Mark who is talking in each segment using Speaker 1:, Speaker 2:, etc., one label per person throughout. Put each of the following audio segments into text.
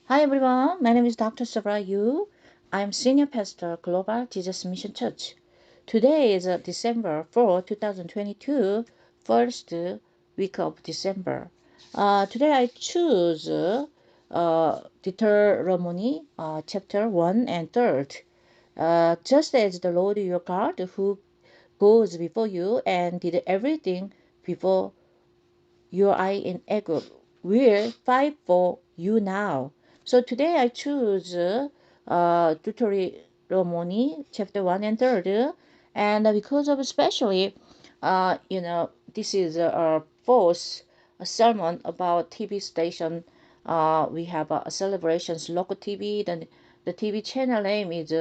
Speaker 1: Hi everyone, my name is Dr. Sabra Yu. I'm Senior Pastor, Global Jesus Mission Church. Today is December 4, 2022, first week of December. Today I choose Deuteronomy chapter 1 and 3. Just as the Lord your God who goes before you and did everything before your eye in Egypt will fight for you now. So today I choose Deuteronomy chapter 1 and 3, and because of especially, this is a fourth sermon about TV station. We have celebrations, local TV. Then the TV channel name is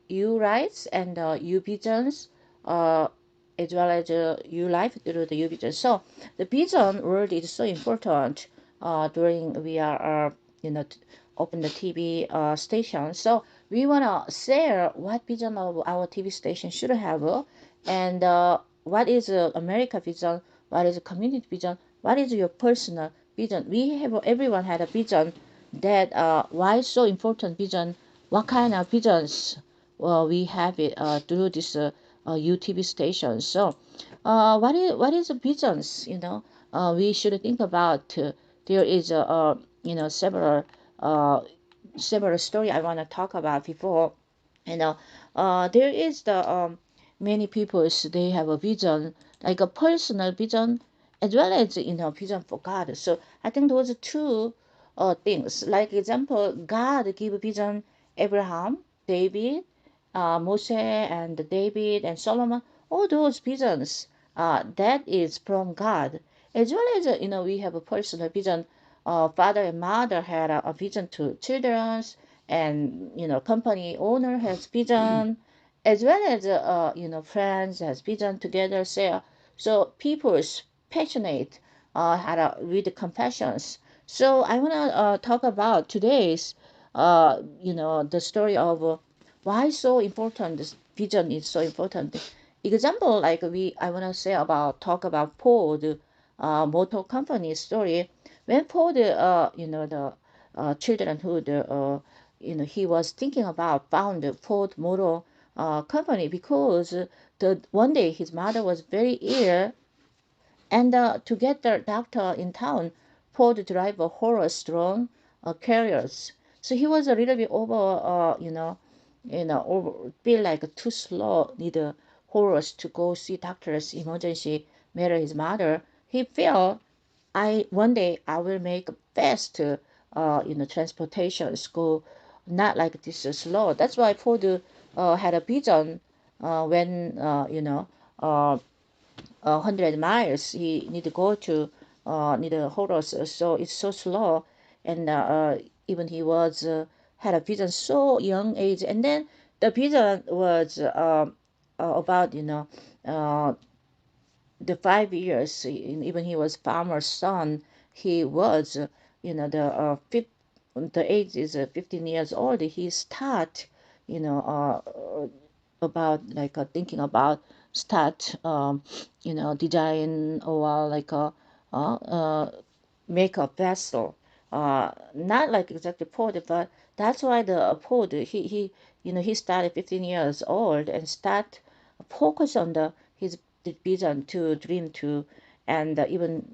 Speaker 1: U Rights and U Visions. As well as U Life through the U Vision. So the vision word is so important during we are open the TV station. So we wanna share what vision of our TV station should have, and what is America vision, what is community vision, what is your personal vision. We have everyone had a vision that why so important vision, what kind of visions we have it through this UTV station. So what is the visions? We should think about. There is several uh, several story I want to talk about before. You know, there is the many people they have a vision like a personal vision as well as vision for God. So I think those are two things. Like example, God give vision Abraham, David, Moses and David and Solomon. All those visions that is from God, as well as we have a personal vision. Father and mother had a vision to children's, and company owner has vision, as well as friends has vision together. So people's passionate had with compassions. So I wanna talk about today's the story of why so important this vision is so important. Example like I wanna say about talk about Ford motor company story. When Ford the childrenhood he was thinking about found the Ford Motor Company because the one day his mother was very ill, and to get the doctor in town, Ford drive a horse-drawn carriers. So he was a little bit over, feel like too slow, need a horse to go see doctors, emergency matter his mother. He felt I one day I will make fast, transportations go not like this slow. That's why Ford had a vision when 100 miles he need to go to need a horse, so it's so slow, and even he was had a vision so young age, and then the vision was about uh, the 5 years, even he was farmer's son, he was the age is 15 years old, he start you know about like thinking about start design or like make a vessel, not like exactly port, but that's why the port he started 15 years old and start focus on the vision to dream to, and even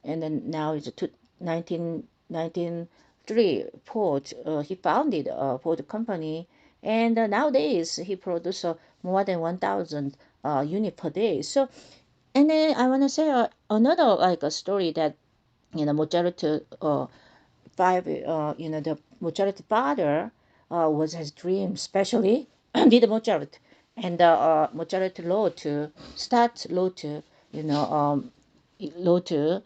Speaker 1: and then now it's 1993 port, he founded a port company, and nowadays he produces more than 1,000 unit per day. So and then I want to say another like a story that majority the majority father was his dream, especially did majority, and majority law to start law to you know law to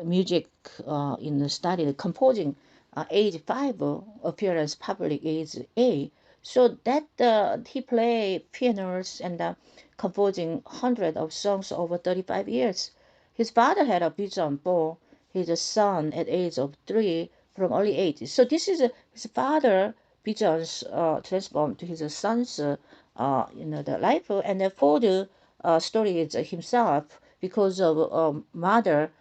Speaker 1: music in the study composing age 5, appearance public age 8. So that he play pianos and composing hundreds of songs over 35 years. His father had a vision for his son at age of 3 from early age. So this is his father visions transformed to his son's the life, and for the story is himself because of mother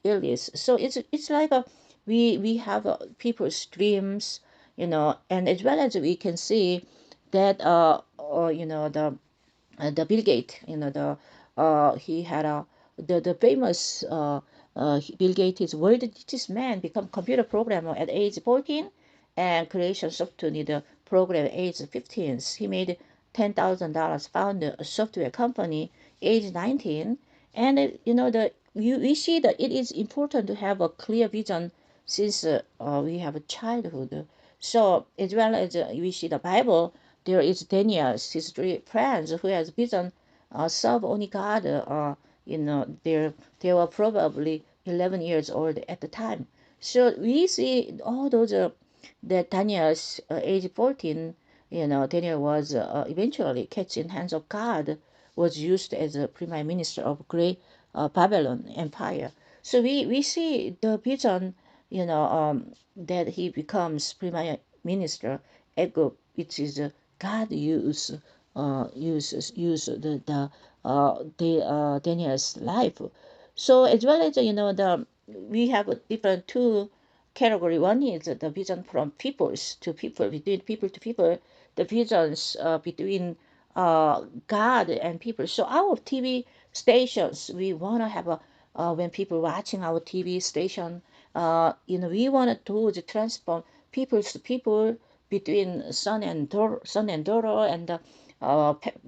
Speaker 1: illness. So it's like a we have people's dreams, and as well as we can see that the Bill Gates, he had the famous Bill Gates is world richest man, become computer programmer at age 14, and creation software need a program at age 15. He made $10,000, founded a software company age 19, and we see that it is important to have a clear vision since we have a childhood. So as well as we see the Bible, there is Daniel's his three friends who has vision, serve only God. They were probably 11 years old at the time. So we see all those that Daniel's age 14. Daniel was eventually catch in hands of God, was used as a prime minister of great Babylon Empire. So we see the vision, that he becomes prime minister, Ego, which is God use the Daniel's life. So as well as the we have a different two category. One is the vision from peoples to people, between people to people, the visions between God and people. So our TV stations, we want to have a when people watching our TV station, we want to transform peoples to people, between son and daughter, and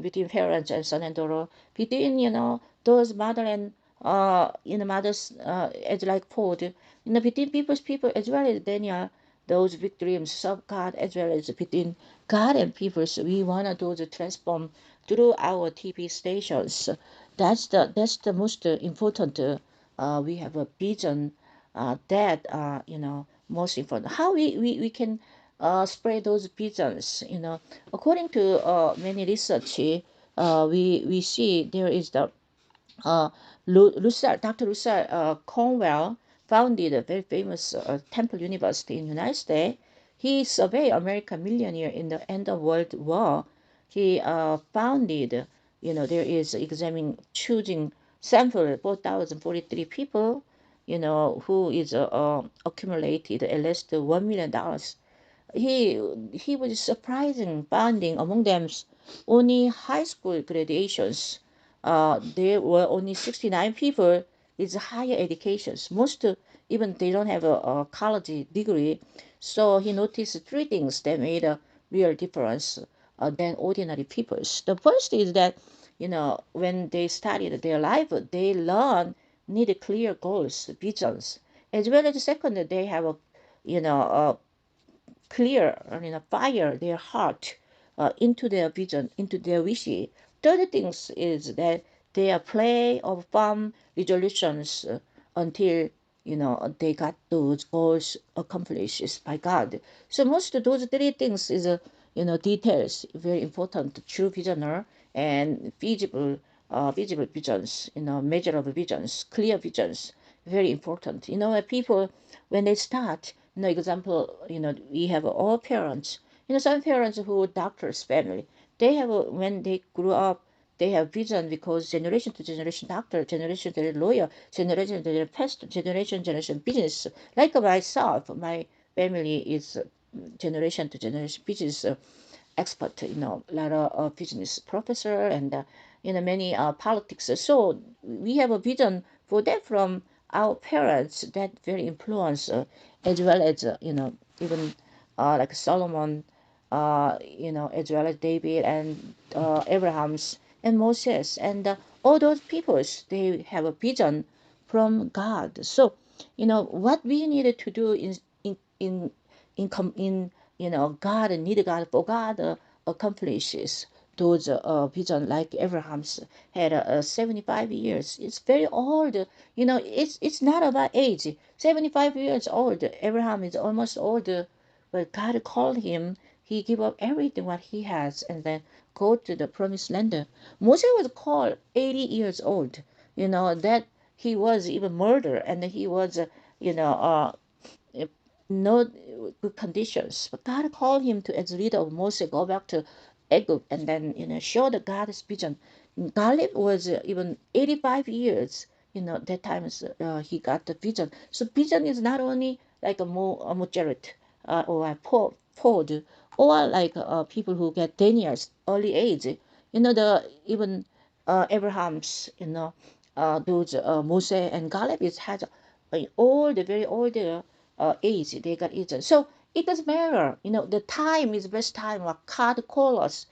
Speaker 1: between parents and son and daughter, between those mother and mothers, as like Paul, between people as well as Daniel, those victims of God as well as between God and people. So we want to do the transform through our TV stations. That's the most important. We have a vision that most important. How we can spread those visions. According to many research, we see there is the Dr. Russell Cornwell founded a very famous Temple University in the United States. He surveyed American millionaire in the end of World War. He founded, there is examining choosing sample 4,043 people, who is accumulated at least $1 million. He was surprising finding among them only high school graduations. There were only 69 people with higher educations. Most even they don't have a college degree. So he noticed three things that made a real difference than ordinary people. The first is that when they studied their life, they learn need clear goals, visions, as well as second they have a clear, fire their heart into their vision, into their wish. Third things is that they are play of farm resolutions until they got those goals accomplished by God. So most of those three things is details very important. True visioner and visible visions, measurable visions, clear visions, very important. People when they start, example, we have all parents. Some parents who are doctors family, they have when they grew up, they have vision because generation to generation doctor, generation to lawyer, generation to pastor, generation business. Like myself, my family is generation to generation business expert, a lot of business professor and many politics. So we have a vision for that from our parents that very influence, as well as even like Solomon, as well as David and Abraham's and Moses and all those peoples. They have a vision from God. So what we needed to do is in God need God for God accomplishes those vision like Abraham's had 75 years. It's very old. It's not about age. 75 years old. Abraham is almost older, but God called him. He gave up everything what he has and then go to the promised land. Moses was called 80 years old. That he was even murdered and he was no good conditions. But God called him to, as leader of Moses, go back to Egypt and then, show the God's vision. Caleb was even 85 years, that time he got the vision. So vision is not only like a Mozart or a Ford, or like people who get 10 years early age. The even Abraham's, those Moses and Caleb is had old, very old age they got eaten. So it doesn't matter. The time is best time. What card call us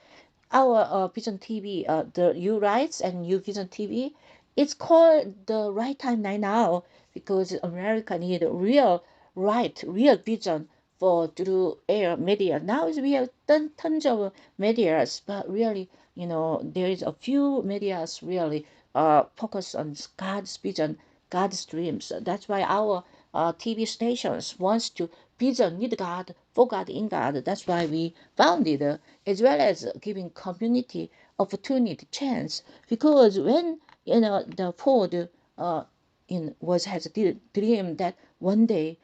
Speaker 1: our Vision TV, the U rights and U Vision TV, it's called the right time right now because America need a real right, real vision for through air media. Now we have tons of medias, but really, there is a few medias really focus on God's vision, God's dreams. That's why our TV stations wants to vision with God, for God, in God. That's why we founded, as well as giving community opportunity, chance. Because when the Ford has a dream that one day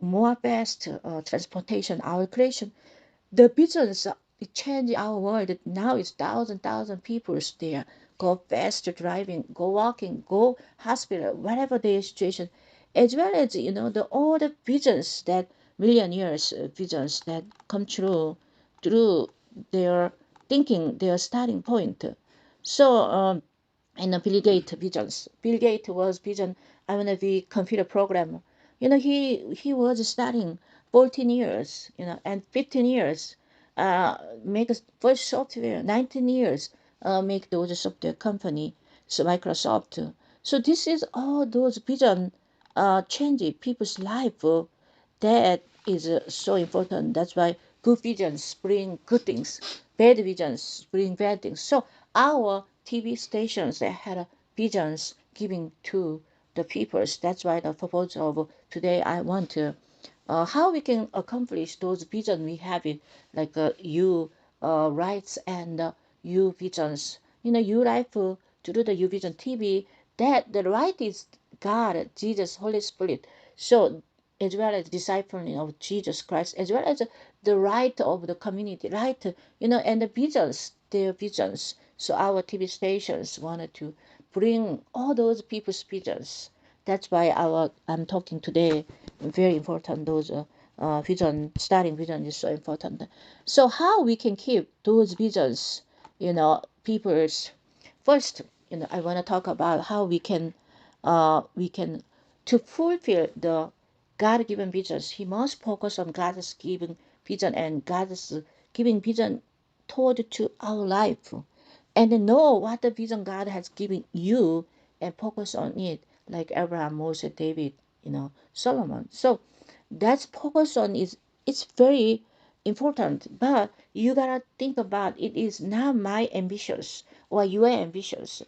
Speaker 1: more best transportation, our creation, the business it changed our world. Now it's thousand people there. Go fast driving, go walking, go hospital, whatever the situation, as well as the all the visions that millionaires visions that come true through their thinking, their starting point. So and Bill Gates visions. Bill Gates was vision. I want to be computer programmer. He was studying 14 years, and 15 years, make a first software. 19 years, make those software company, so Microsoft. So this is all those vision, changing people's life. That is so important. That's why good visions bring good things, bad visions bring bad things. So our TV stations that had visions giving to the peoples. That's why the purpose of today I want to how we can accomplish those visions we have it like you rights and you visions. You life to do the you vision TV that the right is God, Jesus, Holy Spirit. So as well as discipling of Jesus Christ, as well as the right of the community, right? And the visions, their visions. So our TV stations wanted to bring all those people's visions. That's why I'm talking today. Very important. Those vision, starting vision is so important. So how we can keep those visions, people's first. I want to talk about how we can to fulfill the God-given visions. He must focus on God's given vision and God's giving vision toward to our life, and know what the vision God has given you and focus on it, like Abraham, Moses, David, Solomon. So that's focus on is it's very important. But you gotta think about it is not my ambitions or your ambitions,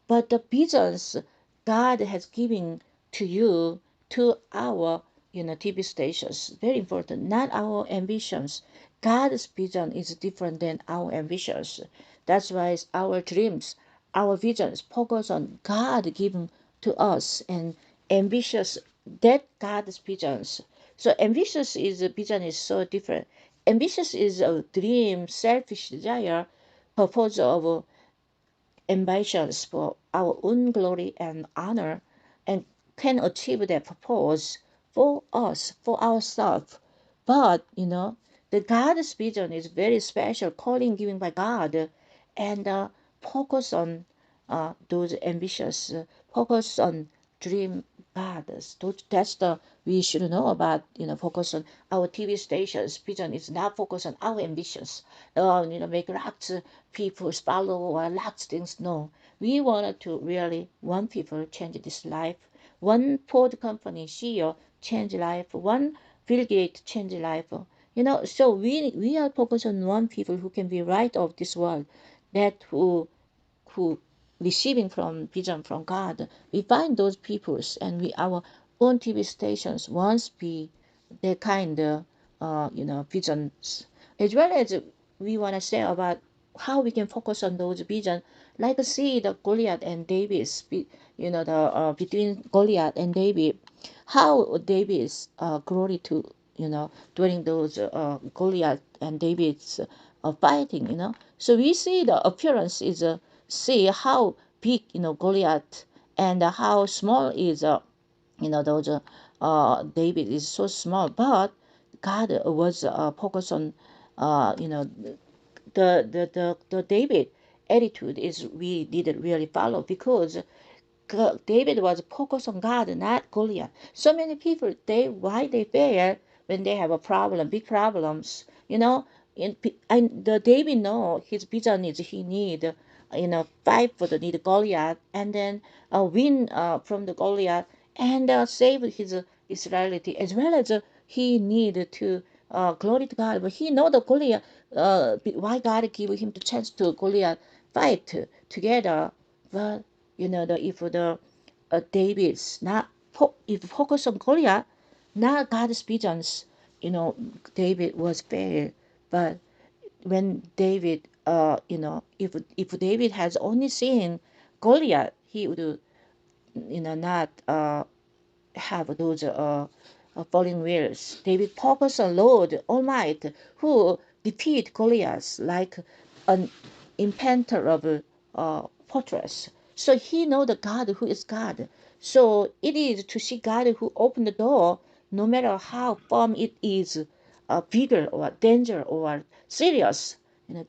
Speaker 1: but the visions God has given to you, to our TV stations. Very important. Not our ambitions. God's vision is different than our ambitions. That's why our dreams, our visions focus on God given to us and ambitious that God's visions. So ambitious is vision is so different. Ambitious is a dream, selfish desire, purpose of ambitions for our own glory and honor, and can achieve that purpose for us, for ourselves. But, the God's vision is very special, calling given by God, and focus on those ambitious, focus on dream gods. That's the we should know about. Focus on our TV stations. Vision is not focused on our ambitions. Make lots of people follow or lots of things. No, we wanted to really one people change this life. One Ford company CEO change life. One Bill Gates change life. So we are focused on one people who can be right of this world, that who receiving from vision from God. We find those peoples and we our own TV stations once be their kind of visions, as well as we want to say about how we can focus on those visions, like see the Goliath and David's, the between Goliath and David, how David's glory to during those Goliath and David's fighting. So we see the appearance is see how big Goliath and how small is those David is so small, but God was focused on the David attitude is we didn't really follow because David was focused on God, not Goliath. So many people, why they fail when they have a problem, big problems. The David know his vision is he need, fight for the need Goliath and then win from the Goliath and save his Israelite as well as he need to glory to God. But he know the Goliath, why God give him the chance to Goliath fight together. But if the David's not if focus on Goliath, not God's visions, David was fair. But when David, if David has only seen Goliath, he would, not have those falling wheels. David focused on Lord Almighty, who defeat Goliath like an impenetrable fortress. So he know the God who is God. So it is to see God who opened the door, no matter how firm it is, bigger or danger or serious.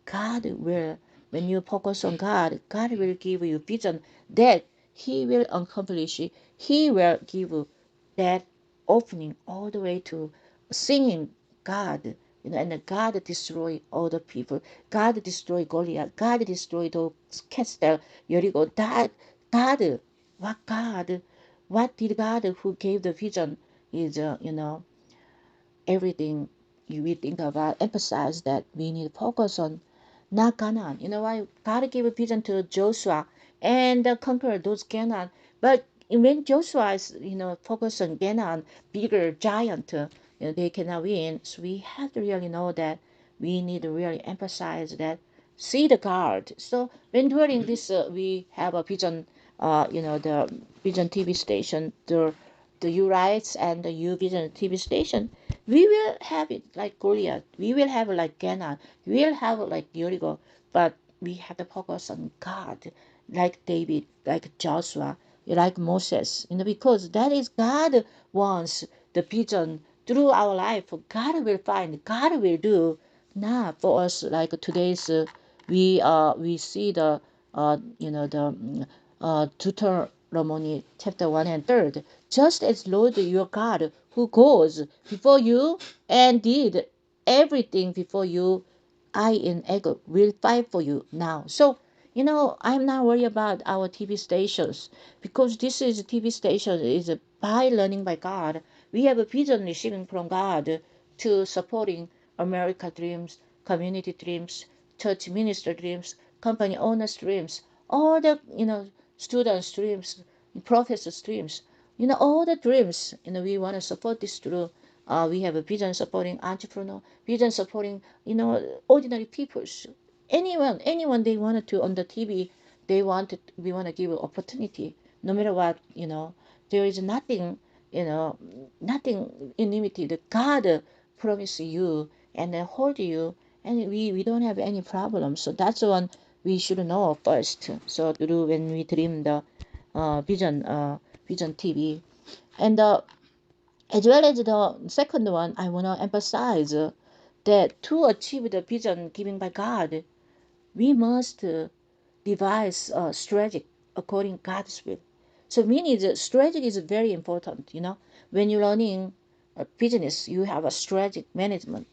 Speaker 1: God will, when you focus on God, God will give you vision that He will accomplish. He will give that opening all the way to singing God. And God destroy all the people. God destroy Goliath. God destroy the castle, Jericho. God, what did God who gave the vision is, everything we think about, emphasize that we need to focus on not Canaan. You know why? God gave a vision to Joshua and conquer those Canaan. But when Joshua is, focused on Canaan, bigger giant, they cannot win. So we have to really know that we need to really emphasize that. See the guard. So when during this, we have a vision, the Vision TV station, the U rights and the U Vision TV station, we will have it like Goliath. We will have like Ganon. We will have like Jericho. But we have to focus on God, like David, like Joshua, like Moses. Because that is God wants the vision through our life. God will find. God will do. Now for us, like today's, we see the Deuteronomy chapter 1 and 3. Just as Lord your God, who goes before you and did everything before you, I in ego will fight for you now. So, I'm not worried about our TV stations because this is TV station is by learning by God. We have a vision receiving from God to supporting America dreams, community dreams, church minister dreams, company owners dreams, all the students dreams, professors dreams, all the dreams. We want to support this through. We have a vision supporting entrepreneur, vision supporting ordinary people. Anyone they wanted to on the TV, we want to give an opportunity. No matter what, there is nothing, nothing unlimited. God promise you and then hold you, and we don't have any problem. So that's the one we should know first. So through when we dream the vision TV, and as well as the second one, I want to emphasize that to achieve the vision given by God, we must devise a strategy according God's will. So meaning the strategy is very important. When you're running a business, you have a strategic management.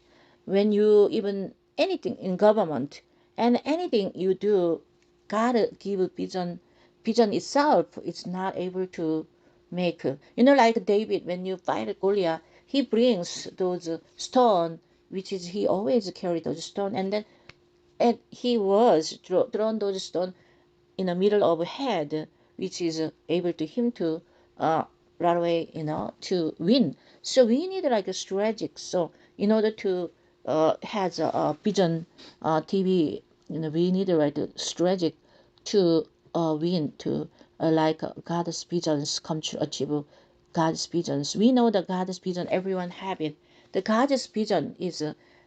Speaker 1: When you even anything in government and anything you do, God give vision. Vision itself is not able to make. Like David, when you fight Goliath, he brings those stone, which is he always carry those stone, and he was thrown those stone in the middle of head, which is able to him to right away, to win. So we need like a strategic. So in order to has a vision TV, we need like a strategic to win to God's visions come to achieve God's visions. We know that God's vision everyone have it. The God's vision is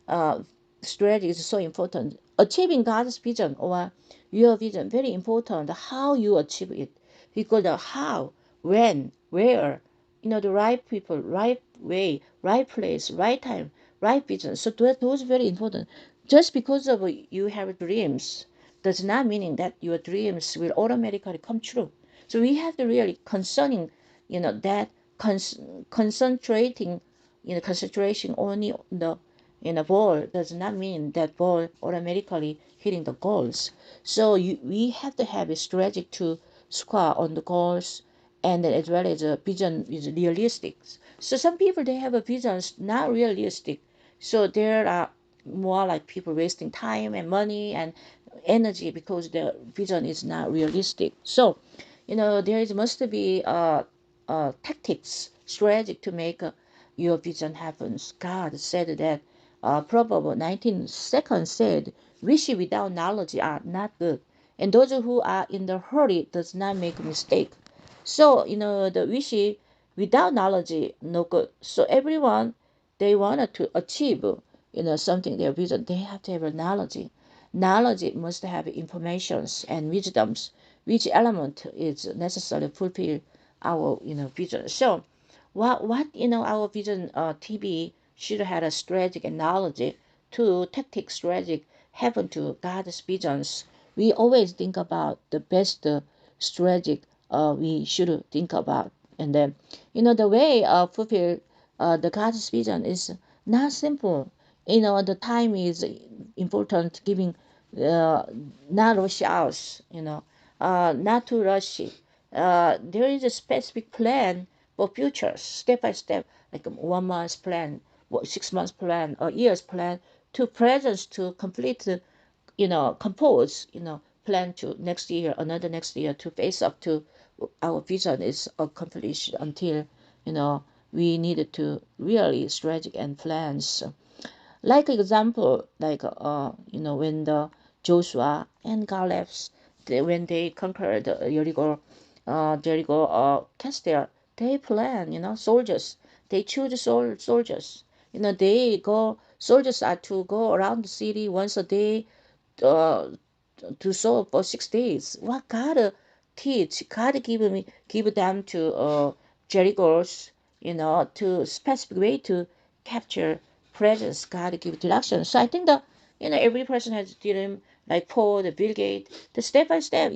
Speaker 1: uh, strategy is so important. Achieving God's vision or your vision very important. How you achieve it, because the how, when, where, the right people, right way, right place, right time, right vision. So those very important. Just because of you have dreams does not mean that your dreams will automatically come true. So we have to really concerning, that concentrating, concentration only on the ball does not mean that ball automatically hitting the goals. So we have to have a strategy to score on the goals, and as well as a vision is realistic. So some people they have a vision not realistic, so there are more like people wasting time and money and energy because the vision is not realistic. So there is must be tactics strategy to make your vision happens. God said that Proverbs 19:2 said, "Wishes without knowledge are not good, and those who are in the hurry does not make a mistake." So the wishes without knowledge no good. So everyone they wanted to achieve something their vision, they have to have a knowledge. Knowledge must have informations and wisdoms, which element is necessary to fulfill our vision. So what our vision TV should have a strategic and knowledge to tactic strategic happen to God's visions. We always think about the best strategic we should think about. And then the way fulfill the God's vision is not simple. The time is important, giving not rush hours, not to rush it. There is a specific plan for futures, step by step, like a 1 month plan, 6 months plan, or years plan, to presence to complete, compose, plan to next year, another next year to face up to our vision is accomplished until, we needed to really strategic and plans. Like example, like when the Joshua and Caleb, when they conquered Jericho Castle, they plan, soldiers. They choose soldiers. They go. Soldiers are to go around the city once a day, uh, to solve for 6 days. What God teach? God give them to Jericho's, to specific way to capture presence. God give direction. So I think that every person has dream, like Paul, the Bill Gates, the step by step.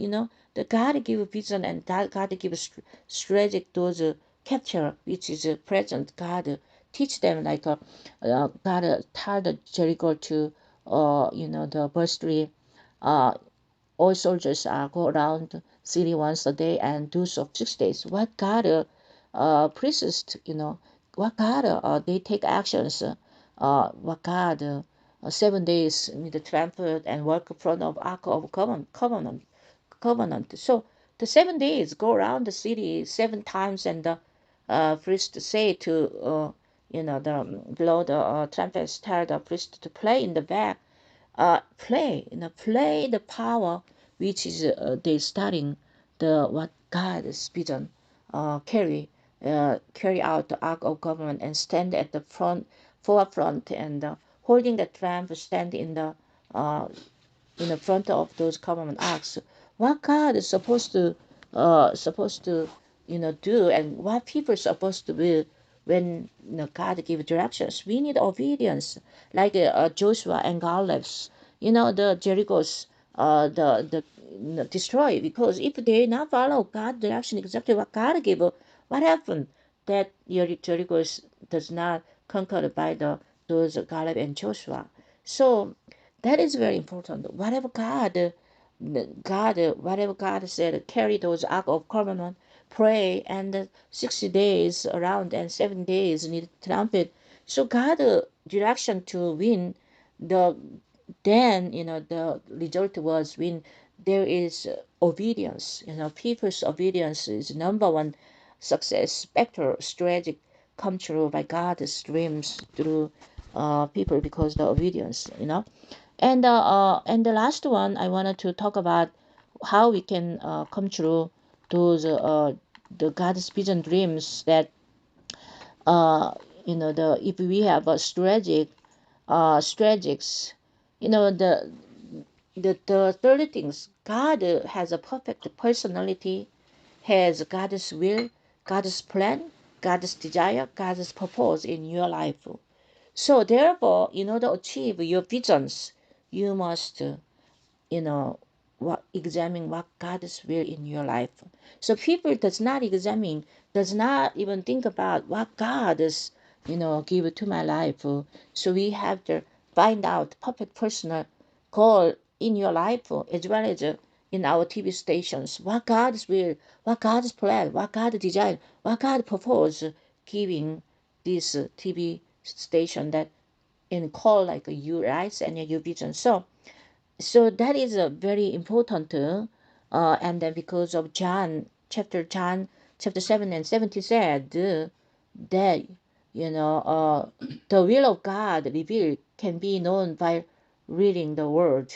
Speaker 1: The God give vision and God give strategic those capture, which is present. God teach them like God tell the Jericho to the bursary, uh, all soldiers go around the city once a day and do so 6 days. What God priests, what God they take actions. What God 7 days with the trumpet and work in front of Ark of Covenant. So the 7 days go around the city 7 times, and the priest say to the below the trumpet tell the priest to play in the back, play the power which is they studying the what God's vision, carry out the ark of government and stand at the forefront, and holding the trump stand uh, in the front of those government acts. What God is supposed to do, and what people are supposed to do when God give directions. We need obedience, like Joshua and Caleb's. The Jericho's destroy, because if they not follow God direction exactly what God gave, what happened? That Jericho does not conquered by those Caleb and Joshua. So that is very important. Whatever God said, carry those Ark of Covenant, pray, and 60 days around and 7 days need trumpet. So God direction to win the then the result was when there is obedience. People's obedience is number one success factor. Strategic come true by God's dreams through people because the obedience. And the last one I wanted to talk about how we can come true those the God's vision dreams that the if we have a strategics, the third things. God has a perfect personality, has God's will, God's plan, God's desire, God's purpose in your life. So therefore, in order to achieve your visions, you must, examine what God's will in your life. So people does not even think about what God is, give to my life. So we have to find out perfect personal goal in your life as well as in our TV stations. What God's will, what God's plan, what God design, what God propose, giving this TV station that in call like you rise and your vision. So that is a very important. And then because of John chapter 7 and 70 said that the will of God revealed can be known by reading the word.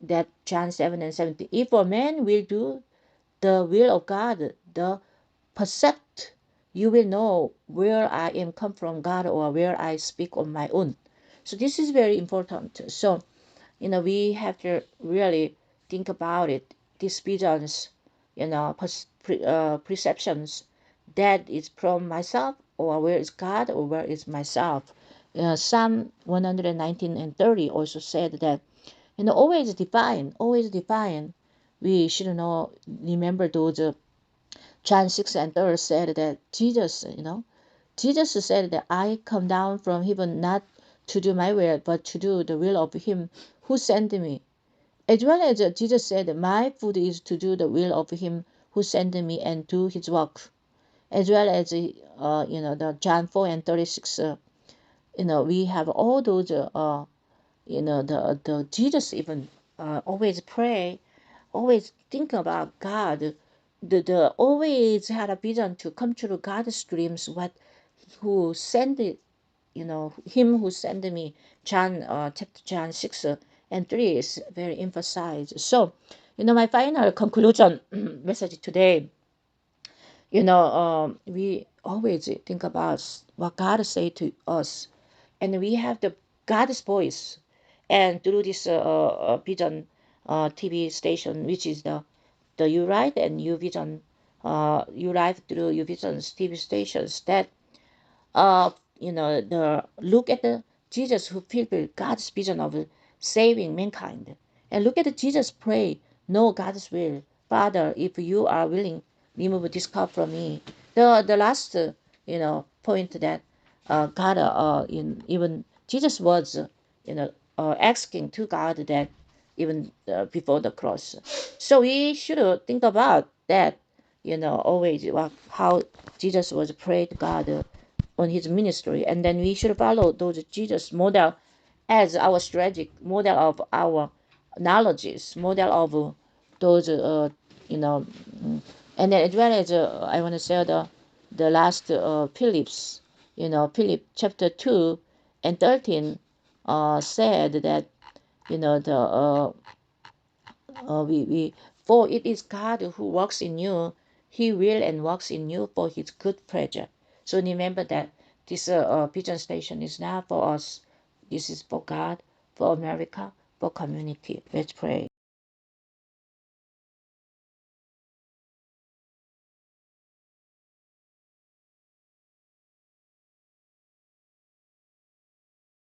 Speaker 1: That John 7 and 70. If a man will do the will of God, the percept, you will know where I am come from God or where I speak on my own. So this is very important. So we have to really think about it. These visions, perceptions, that is from myself, or where is God, or where is myself. Psalm 119 and 30 also said that, always define. We should know, remember those John 6 and 30 said that Jesus said that I come down from heaven not to do my will, but to do the will of him who sent me. As well as Jesus said, my food is to do the will of him who sent me and do his work. As well as, the John 4 and 36, we have all those, the Jesus even always pray, always think about God, the always had a vision to come true God's dreams, what who sent it, him who sent me. Chapter John 6 and 3 is very emphasized. So, my final conclusion message today, we always think about what God say to us, and we have the God's voice, and through this vision TV station, which is the U Right and U Vision, U Life through U Vision's TV stations, that the look at the Jesus who fulfilled God's vision of saving mankind, and look at the Jesus pray, know God's will. Father, if you are willing, remove this cup from me. The last point that God even Jesus was asking to God that even before the cross. So we should think about that. Always how Jesus was prayed God on his ministry, and then we should follow those Jesus model as our strategic model of our knowledges, model of those you know, and then as well as I want to say the last Phillips, Philip chapter 2 and 13 said that the we for it is God who works in you, he will and works in you for his good pleasure. So remember that this vision station is not for us, this is for God, for America, for community. Let's pray.